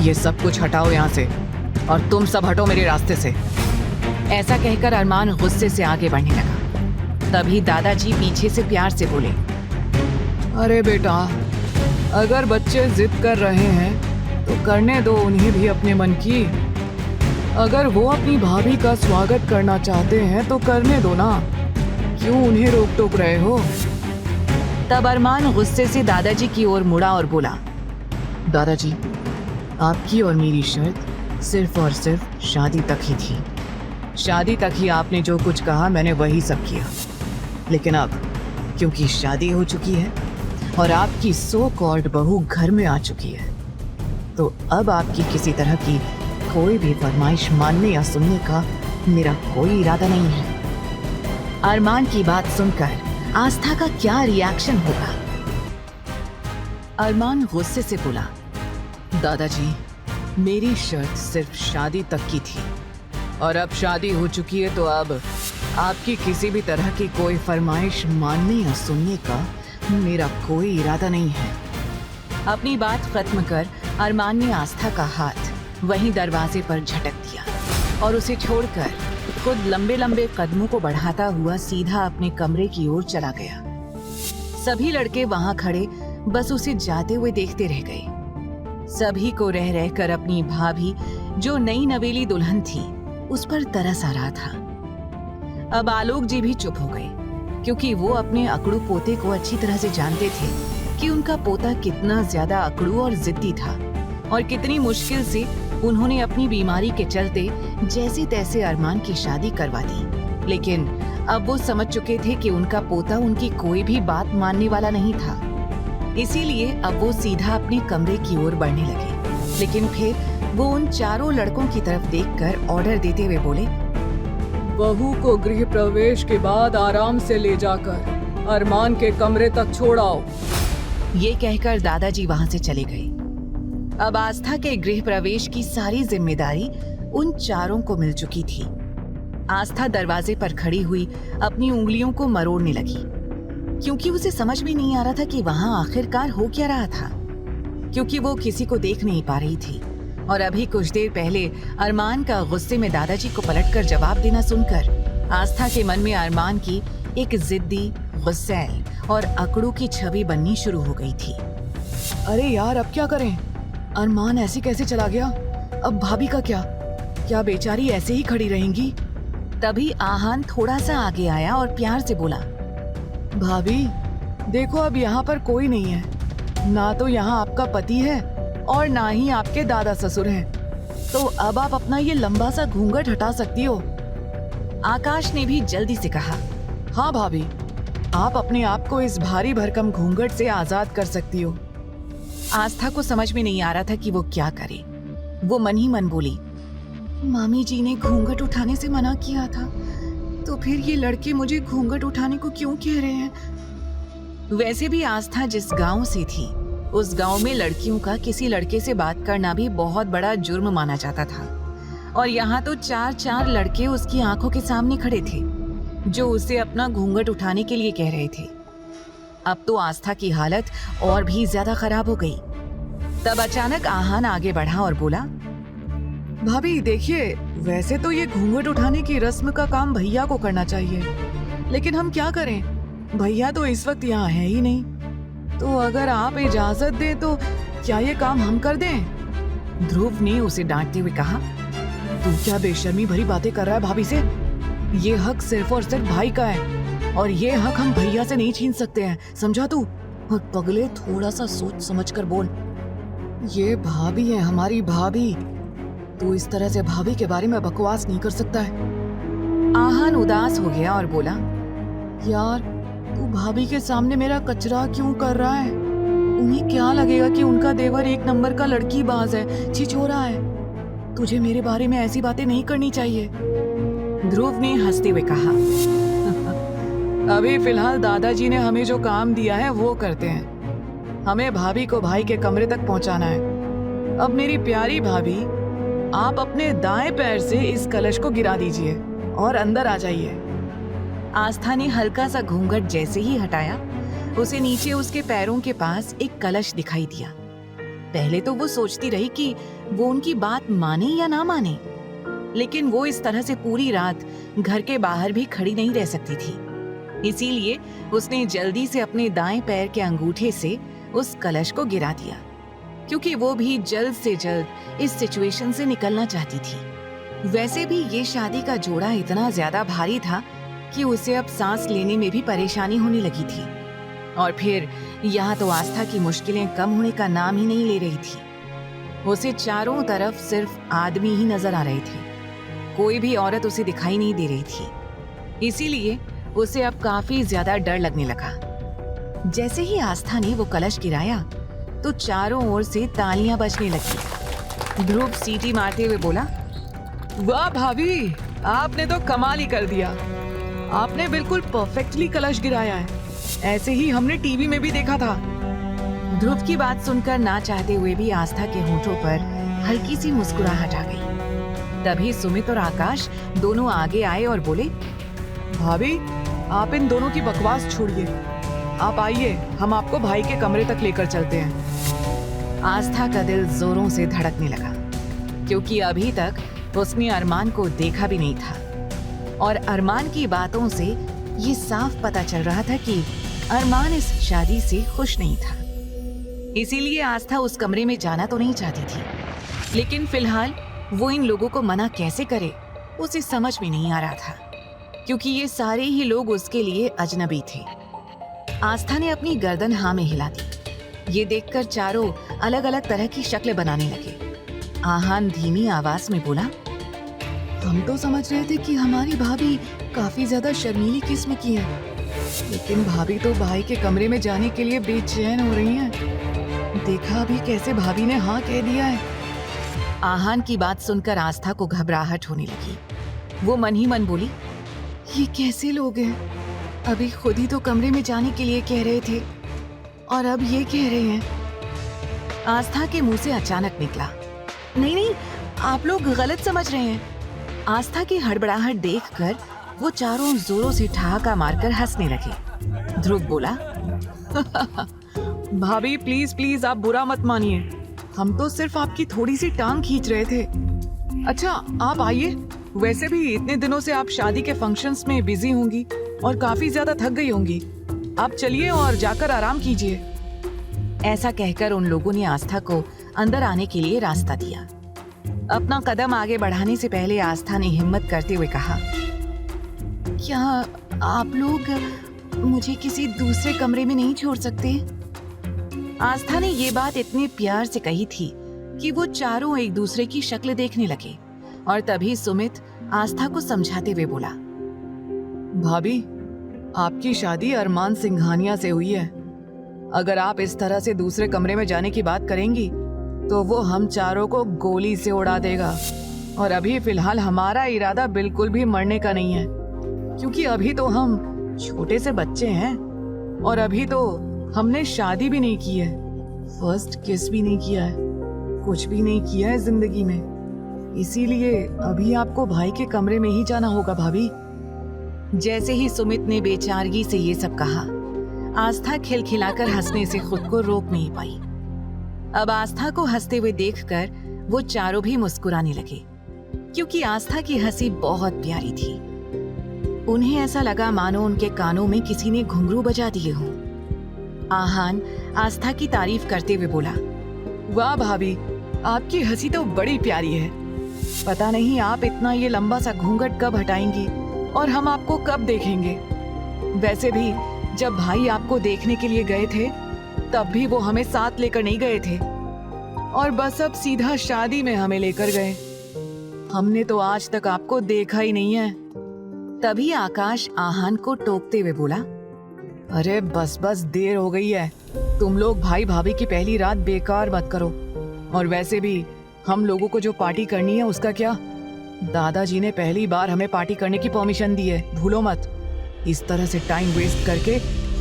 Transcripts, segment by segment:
ये सब कुछ हटाओ यहाँ से और तुम सब हटो मेरे रास्ते से। ऐसा कहकर अरमान गुस्से से आगे बढ़ने लगा। तभी दादाजी पीछे से प्यार से बोले, अरे बेटा, अगर बच्चे जिद कर रहे हैं तो करने दो उन्हें भी अपने मन की। अगर वो अपनी भाभी का स्वागत करना चाहते हैं तो करने दो ना, क्यों उन्हें रोक टोक रहे हो? तब अरमान गुस्से से दादाजी की ओर मुड़ा और बोला, दादाजी, आपकी और मेरी शर्त सिर्फ और सिर्फ शादी तक ही थी। शादी तक ही आपने जो कुछ कहा मैंने वही सब किया। लेकिन अब क्योंकि शादी हो चुकी है और आपकी सो कॉल्ड बहू घर में आ चुकी है, तो अब आपकी किसी तरह की कोई भी फरमाइश मानने या सुनने का मेरा कोई इरादा नहीं है। अरमान की बात सुनकर आस्था का क्या रिएक्शन होगा? अरमान गुस्से से बोला, दादाजी, मेरी शर्त सिर्फ शादी तक की थी और अब शादी हो चुकी है, तो अब आपकी किसी भी तरह की कोई फरमाइश मानने या सुनने का मेरा कोई इरादा नहीं है। अपनी बात खत्म कर अरमान ने आस्था का हाथ वहीं दरवाजे पर झटक दिया और उसे छोड़कर खुद लंबे लंबे कदमों को बढ़ाता हुआ सीधा अपने कमरे की ओर चला गया। सभी लड़के वहां खड़े बस उसे जाते हुए देखते रह गए। सभी को रह रहकर अपनी भाभी, जो नई नवेली दुल्हन थी, उस पर तरस आ रहा था। अब आलोक जी भी चुप हो गए, क्योंकि वो अपने अकड़ू पोते को अच्छी तरह से जानते थे कि उनका पोता कितना ज्यादा अकड़ू और जिद्दी था और कितनी मुश्किल से उन्होंने अपनी बीमारी के चलते जैसे तैसे अरमान की शादी करवा दी। लेकिन अब वो समझ चुके थे कि उनका पोता उनकी कोई भी बात मानने वाला नहीं था। इसीलिए अब वो सीधा अपने कमरे की ओर बढ़ने लगे। लेकिन फिर वो उन चारों लड़कों की तरफ देखकर ऑर्डर देते हुए बोले, बहू को गृह प्रवेश के बाद आराम से ले जाकर अरमान के कमरे तक छोड़ाओ। ये कहकर दादाजी वहां से चले गए। अब आस्था के गृह प्रवेश की सारी जिम्मेदारी उन चारों को मिल चुकी थी। आस्था दरवाजे पर खड़ी हुई अपनी उंगलियों को मरोड़ने लगी, क्योंकि उसे समझ में नहीं आ रहा था कि वहां आखिरकार हो क्या रहा था, क्योंकि वो किसी को देख नहीं पा रही थी। और अभी कुछ देर पहले अरमान का गुस्से में दादाजी को पलटकर जवाब देना सुनकर आस्था के मन में अरमान की एक जिद्दी, गुस्सैल और अकड़ू की छवि बननी शुरू हो गई थी। अरे यार, अब क्या करें? अरमान ऐसे कैसे चला गया? अब भाभी का क्या बेचारी ऐसे ही खड़ी रहेंगी? तभी आहान थोड़ा सा आगे आया और प्यार से बोला, भाभी देखो, अब यहाँ पर कोई नहीं है। ना तो यहाँ आपका पति है और ना ही आपके दादा ससुर हैं। तो अब आप अपना ये लंबा सा घूंघट हटा सकती हो। आकाश ने भी जल्दी से कहा, हाँ भाभी, आप अपने आप को इस भारी भरकम घूंघट से आजाद कर सकती हो। आस्था को समझ में नहीं आ रहा था कि वो क्या करे। वो मन ही मन बोली, मामी जी ने घूंघट उठाने से मना किया था, तो फिर ये लड़के मुझे घूंघट उठाने को क्यों कह रहे हैं? वैसे भी आस्था जिस गांव से थी, उस गांव में लड़कियों का किसी लड़के से बात करना भी बहुत बड़ा जुर्म माना जाता था। और यहाँ तो चार लड़के उसकी आंखों के सामने खड़े थे, जो उसे अपना घूंघट उठाने के लिए कह रहे थे। अब तो आस्था की हालत और भी ज्यादा खराब हो गई। तब अचानक आहान आगे बढ़ा और बोला, भाभी देखिए, वैसे तो ये घूंघट उठाने की रस्म का काम भैया को करना चाहिए, लेकिन हम क्या करें? भैया तो इस वक्त यहाँ है ही नहीं। तो अगर आप इजाजत दें तो क्या ये काम हम कर दें? ध्रुव ने उसे डांटते हुए कहा, तू क्या बेशर्मी भरी बातें कर रहा है भाभी से? ये हक सिर्फ और सिर्फ भाई का है और ये हक हम भैया से नहीं छीन सकते हैं, समझा तू? और पगले, थोड़ा सा सोच समझ कर बोल। ये भाभी है, हमारी भाभी। तू इस तरह से भाभी के बारे में बकवास नहीं कर सकता है। आहान उदास हो गया और बोला, यार तू भाभी के सामने मेरा कचरा क्यों कर रहा है? उन्हें क्या लगेगा कि उनका देवर एक नंबर का लड़की बाज है, छिछोरा है। तुझे मेरे बारे में ऐसी बातें नहीं करनी चाहिए। ध्रुव ने हंसते हुए कहा, अभी फिलहाल दादाजी ने हमें जो काम दिया है वो करते हैं। हमें भाभी को भाई के कमरे तक पहुंचाना है। अब मेरी प्यारी भाभी, आप अपने दाएं पैर से इस कलश को गिरा दीजिए और अंदर आ जाइए। आस्था ने हल्का सा घूंघट जैसे ही हटाया, उसे नीचे उसके पैरों के पास एक कलश दिखाई दिया। पहले तो वो सोचती रही कि वो उनकी बात माने या ना माने, लेकिन वो इस तरह से पूरी रात घर के बाहर भी खड़ी नहीं रह सकती थी। इसीलिए उसने जल्दी से अपने दाएं पैर के अंगूठे से उस कलश को गिरा दिया, क्योंकि वो भी जल्द से जल्द इस सिचुएशन से निकलना चाहती थी। वैसे भी ये शादी का जोड़ा इतना ज्यादा भारी था कि उसे अब सांस लेने में भी परेशानी होने लगी थी। और फिर यहाँ तो आस्था की मुश्किलें कम होने का नाम ही नहीं ले रही थी। उसे चारों तरफ सिर्फ आदमी ही नजर आ रहे थे, कोई भी औरत उसे दिखाई नहीं दे रही थी। इसीलिए उसे अब काफी ज्यादा डर लगने लगा। जैसे ही आस्था ने वो कलश गिराया तो चारों ओर से तालियां बजने लगी। ध्रुव सीटी मारते हुए बोला, वाह भाभी, आपने तो कमाल ही कर दिया। आपने बिल्कुल परफेक्टली कलश गिराया है, ऐसे ही हमने टीवी में भी देखा था। ध्रुव की बात सुनकर ना चाहते हुए भी आस्था के होठों पर हल्की सी मुस्कुराहट आ गई। तभी सुमित और आकाश दोनों आगे आए और बोले, भाभी, आप इन दोनों की बकवास छोड़िए, आप आइए, हम आपको भाई के कमरे तक लेकर चलते हैं। आस्था का दिल जोरों से धड़कने लगा, क्योंकि अभी तक उसने अरमान को देखा भी नहीं था, और अरमान की बातों से ये साफ पता चल रहा था कि अरमान इस शादी से खुश नहीं था। इसीलिए आस्था उस कमरे में जाना तो नहीं चाहती थी, लेकिन फिलहाल वो इन लोगों को मना कैसे करे उसे समझ में नहीं आ रहा था, क्योंकि ये सारे ही लोग उसके लिए अजनबी थे। आस्था ने अपनी गर्दन हाँ में हिला दी। ये देखकर चारों अलग अलग तरह की शक्ल बनाने लगे। आहान धीमी आवाज में बोला, हम तो समझ रहे थे कि हमारी भाभी काफी ज्यादा शर्मीली किस्म की है, लेकिन भाभी तो भाई के कमरे में जाने के लिए बेचैन हो रही हैं। देखा अभी कैसे भाभी ने हाँ कह दिया है। आहान की बात सुनकर आस्था को घबराहट होने लगी। वो मन ही मन बोली, ये कैसे लोग हैं? अभी खुद ही तो कमरे में जाने के लिए कह रहे थे और अब ये कह रहे हैं। आस्था के मुंह से अचानक निकला, नहीं नहीं, आप लोग गलत समझ रहे हैं। आस्था की हड़बड़ाहट देखकर वो चारों जोरों से ठहाका मारकर हंसने लगे। ध्रुव बोला, भाभी प्लीज प्लीज, आप बुरा मत मानिए, हम तो सिर्फ आपकी थोड़ी सी टांग खींच रहे थे। अच्छा आप आइए, वैसे भी इतने दिनों से आप शादी के फंक्शंस में बिजी होंगी और काफी ज्यादा थक गई होंगी। आप चलिए और जाकर आराम कीजिए। ऐसा कहकर उन लोगों ने आस्था को अंदर आने के लिए रास्ता दिया। अपना कदम आगे बढ़ाने से पहले आस्था ने हिम्मत करते हुए कहा, क्या आप लोग मुझे किसी दूसरे कमरे में नहीं छोड़ सकते? आस्था ने ये बात इतने प्यार से कही थी कि वो चारों एक दूसरे की शक्ल देखने लगे, और तभी सुमित आस्था को समझाते हुए बोला, भाभी, आपकी शादी अरमान सिंघानिया से हुई है। अगर आप इस तरह से दूसरे कमरे में जाने की बात करेंगी तो वो हम चारों को गोली से उड़ा देगा, और अभी फिलहाल हमारा इरादा बिल्कुल भी मरने का नहीं है, क्योंकि अभी तो हम छोटे से बच्चे हैं और अभी तो हमने शादी भी नहीं की है, फर्स्ट किस भी नहीं किया है, कुछ भी नहीं किया है जिंदगी में। इसीलिए अभी आपको भाई के कमरे में ही जाना होगा भाभी। जैसे ही सुमित ने बेचारगी से ये सब कहा, आस्था खिलखिलाकर हंसने से खुद को रोक नहीं पाई। अब आस्था को हंसते हुए देखकर वो चारों भी मुस्कुराने लगे, क्योंकि आस्था की हंसी बहुत प्यारी थी। उन्हें ऐसा लगा मानो उनके कानों में किसी ने घुंघरू बजा दिए हों। आहान आस्था की तारीफ करते हुए बोला, वाह भाभी, आपकी हंसी तो बड़ी प्यारी है। पता नहीं आप इतना ये लंबा सा घूंघट कब हटाएंगी और हम आपको कब देखेंगे। वैसे भी जब भाई आपको देखने के लिए गए थे तब भी वो हमें साथ लेकर नहीं गए थे, और बस अब सीधा शादी में हमें लेकर गए। हमने तो आज तक आपको देखा ही नहीं है। तभी आकाश आहान को टोकते हुए बोला, अरे बस बस, देर हो गई है, तुम लोग भाई भाभी की पहली रात बेकार मत करो। और वैसे भी हम लोगों को जो पार्टी करनी है उसका क्या? दादाजी ने पहली बार हमें पार्टी करने की परमिशन दी है, भूलो मत। इस तरह से टाइम वेस्ट करके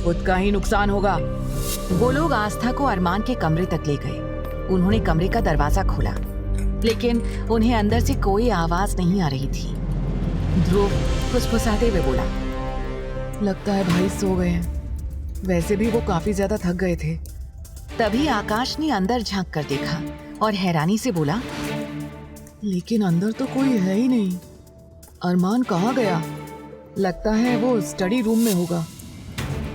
खुद का ही नुकसान होगा। वो लोग आस्था को अरमान के कमरे तक ले गए। उन्होंने कमरे का दरवाजा खोला, लेकिन उन्हें अंदर से कोई आवाज नहीं आ रही थी। ध्रुव फुसफुसाते हुए बोला, लगता है भाई सो गए हैं। वैसे भी वो काफी ज्यादा थक गए थे। तभी आकाश ने अंदर झांक कर देखा और हैरानी से बोला, लेकिन अंदर तो कोई है ही नहीं। अरमान कहाँ गया? लगता है वो स्टडी रूम में होगा।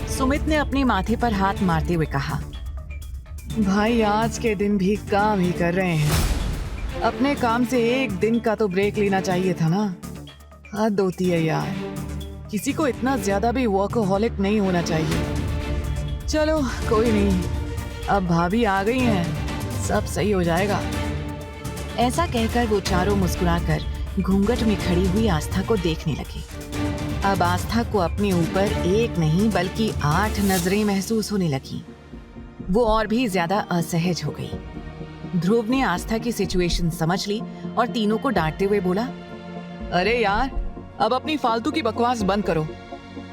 सुमित ने अपने माथे पर हाथ मारते हुए कहा, भाई आज के दिन भी काम ही कर रहे हैं। अपने काम से एक दिन का तो ब्रेक लेना चाहिए था ना। हद होती है यार, किसी को इतना ज्यादा भी वर्कहोलिक नहीं होना चाहिए। चलो कोई नहीं, अब भाभी आ गई हैं, सब सही हो जाएगा। ऐसा कहकर वो चारों मुस्कुराकर घूंघट में खड़ी हुई आस्था को देखने लगी। अब आस्था को अपने ऊपर एक नहीं बल्कि 8 नजरें महसूस होने लगी। वो और भी ज्यादा असहज हो गई। ध्रुव ने आस्था की सिचुएशन समझ ली और तीनों को डांटते हुए बोला, अरे यार, अब अपनी फालतू की बकवास बंद करो।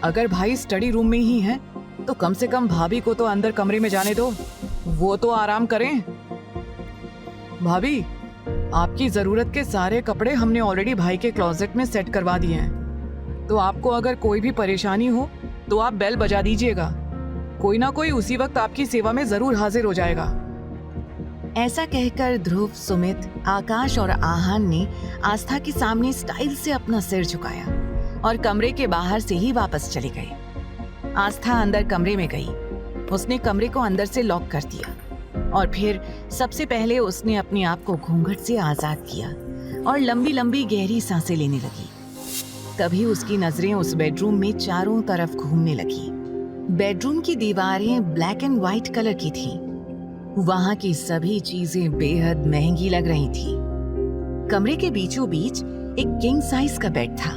अगर भाई स्टडी रूम में ही हैं, तो कम से कम भाभी को तो अंदर कमरे में जाने दो, वो तो आराम करें। भाभी, आपकी जरूरत के सारे कपड़े हमने ऑलरेडी भाई के क्लोजेट में सेट करवा दिए हैं, तो आपको अगर कोई भी परेशानी हो तो आप बेल बजा दीजिएगा। कोई ना कोई उसी वक्त आपकी सेवा में जरूर हाजिर हो जाएगा। ऐसा कहकर ध्रुव, सुमित, आकाश और आहान ने आस्था के सामने स्टाइल से अपना सिर झुकाया और कमरे के बाहर से ही वापस चले गए। आस्था अंदर कमरे में गई। उसने कमरे को अंदर से लॉक कर दिया और फिर सबसे पहले उसने अपने आप को घूंघट से आजाद किया और लंबी लंबी गहरी सांसें लेने लगी। तभी उसकी नजरें उस बेडरूम में चारों तरफ घूमने लगी। बेडरूम की दीवारें ब्लैक एंड व्हाइट कलर की थी। वहां की सभी चीजें बेहद महंगी लग रही थी। कमरे के बीचों बीच एक किंग साइज का बेड था।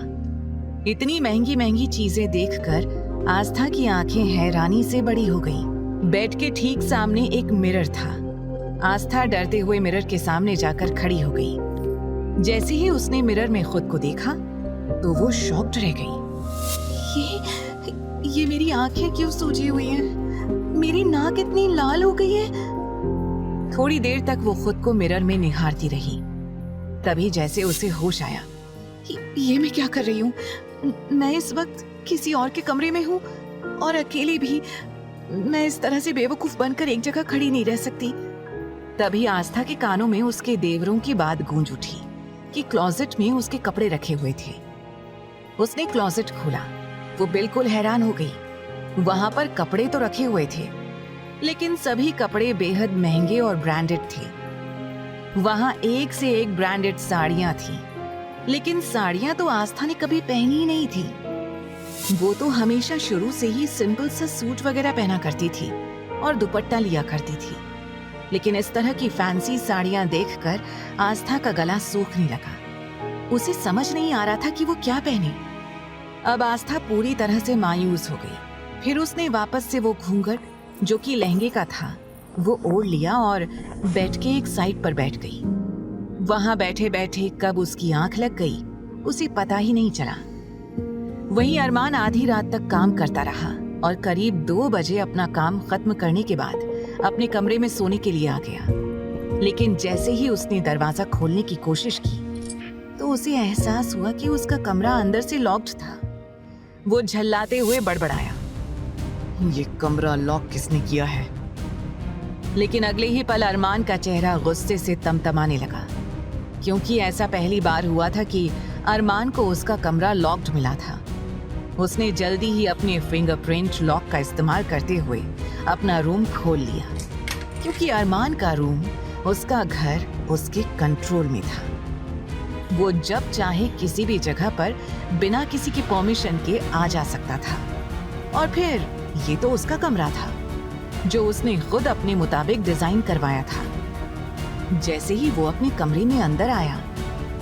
इतनी महंगी महंगी चीजें देखकर आस्था की आंखें हैरानी से बड़ी हो गईं। बेड के ठीक सामने एक मिरर था। आस्था डरते हुए मिरर के सामने जाकर खड़ी हो गई। जैसे ही उसने मिरर में खुद को देखा तो वो शॉक्ड रह गई। ये मेरी आंखें क्यों सूजी हुई हैं? मेरी नाक इतनी लाल हो गई है। थोड़ी देर तक वो खुद को मिरर में निहारती रही। तभी जैसे उसे होश आया, ये मैं क्या कर रही हूँ? मैं इस वक्त किसी और के कमरे में हूँ और अकेली भी। मैं इस तरह से बेवकूफ बनकर एक जगह खड़ी नहीं रह सकती। तभी आस्था के कानों में उसके देवरों की बात गूंज उठी कि क्लोजेट में उसके कपड़े रखे हुए थे। उसने क्लोजेट खोला। वो बिल्कुल हैरान हो गई। वहां पर कपड़े तो रखे हुए थे, लेकिन सभी कपड़े बेहद महंगे और ब्रांडेड थे। वहां एक से एक ब्रांडेड साड़ियां थी, लेकिन साड़ियां तो आस्था ने कभी पहनी ही नहीं थी। वो तो हमेशा शुरू से ही सिंपल सा सूट वगैरह पहना करती थी और दुपट्टा लिया करती थी, लेकिन इस तरह की फैंसी साड़ियां देखकर आस्था का गला सूखने लगा। उसे समझ नहीं आ रहा था कि वो क्या पहने। अब आस्था पूरी तरह से मायूस हो गई। फिर उसने वापस से वो घूंघट, जो कि लहंगे का था, वो ओढ़ लिया और बेड के एक साइड पर बैठ गई। वहां बैठे बैठे कब उसकी आंख लग गई उसे पता ही नहीं चला। वहीं अरमान आधी रात तक काम करता रहा और करीब 2 बजे अपना काम खत्म करने के बाद अपने कमरे में सोने के लिए आ गया। लेकिन जैसे ही उसने दरवाजा खोलने की कोशिश की तो उसे एहसास हुआ कि उसका कमरा अंदर से लॉक्ड था। वो झल्लाते हुए बड़बड़ाया, ये कमरा लॉक किसने किया है? लेकिन अगले ही पल अरमान का चेहरा गुस्से से तमतमाने लगा, क्योंकि ऐसा पहली बार हुआ था कि अरमान को उसका कमरा लॉक्ड मिला था। उसने जल्दी ही अपने फिंगरप्रिंट लॉक का इस्तेमाल करते हुए अपना रूम खोल लिया, क्योंकि अरमान का रूम, उसका घर उसके कंट्रोल में था। वो जब चाहे किसी भी जगह पर बिना किसी की परमिशन के आ जा सकता था। और फिर ये तो उसका कमरा था, जो उसने खुद अपने मुताबिक डिजाइन करवाया था। जैसे ही वो अपने कमरे में अंदर आया,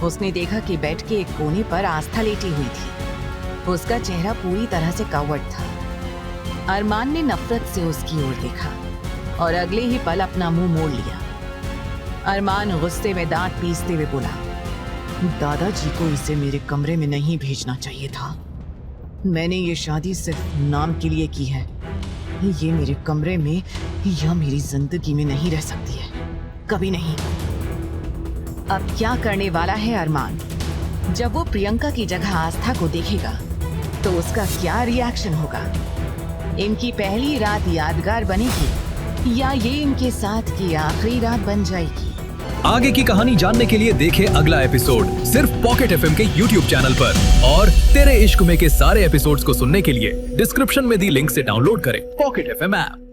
उसने देखा कि बेड के एक कोने पर आस्था लेटी हुई थी। उसका चेहरा पूरी तरह से कवर्ड था। अरमान ने नफरत से उसकी ओर देखा और अगले ही पल अपना मुंह मोड़ लिया। अरमान गुस्से में दांत पीसते हुए बोला, दादाजी को इसे मेरे कमरे में नहीं भेजना चाहिए था। मैंने ये शादी सिर्फ नाम के लिए की है। ये मेरे कमरे में या मेरी जिंदगी में नहीं रह सकती है, कभी नहीं। अब क्या करने वाला है अरमान? जब वो प्रियंका की जगह आस्था को देखेगा तो उसका क्या रिएक्शन होगा? इनकी पहली रात यादगार बनेगी या ये इनके साथ की आखिरी रात बन जाएगी। आगे की कहानी जानने के लिए देखें अगला एपिसोड सिर्फ पॉकेट एफएम के यूट्यूब चैनल पर। और तेरे इश्क में के सारे एपिसोड्स को सुनने के लिए डिस्क्रिप्शन में दी लिंक से डाउनलोड करें पॉकेट एफएम ऐप।